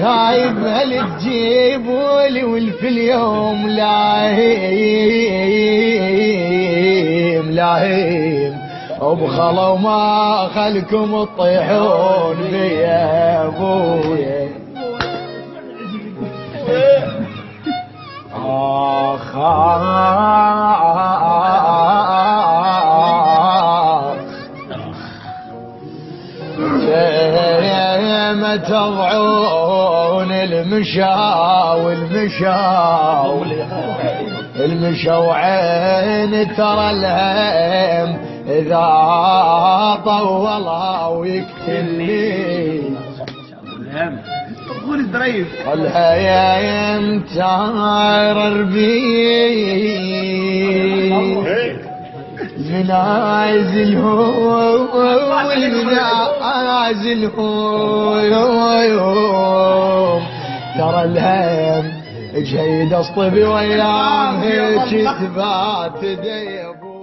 خايف هل تجيبوا لي والفي اليوم لاهيم لاهيم وبخلا وما خلكم تطيحون بيا ابويا. آخ ما تضعون المشا وعين ترى الهم إذا طولها ويقتلني والهيم تارر بي المنازل هو المنازل هو ترى الهم جيد اصطبي وياه هيك ثبات دي ابو